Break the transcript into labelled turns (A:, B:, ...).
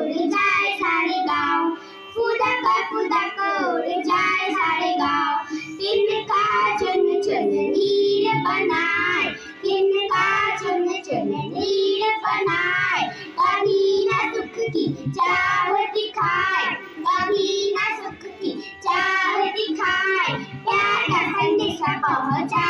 A: उड़ जाए सारे गाँव, फुदक उड़ जाए सारे गाँव। तिनका चुन चुन नीर बनाए, तिनका चुन चुन नीर बनाए। कभी न सुख की चाह दिखाए, कभी न सुख की चाह दिखाए। प्यार का संदेशा पहुँचाए।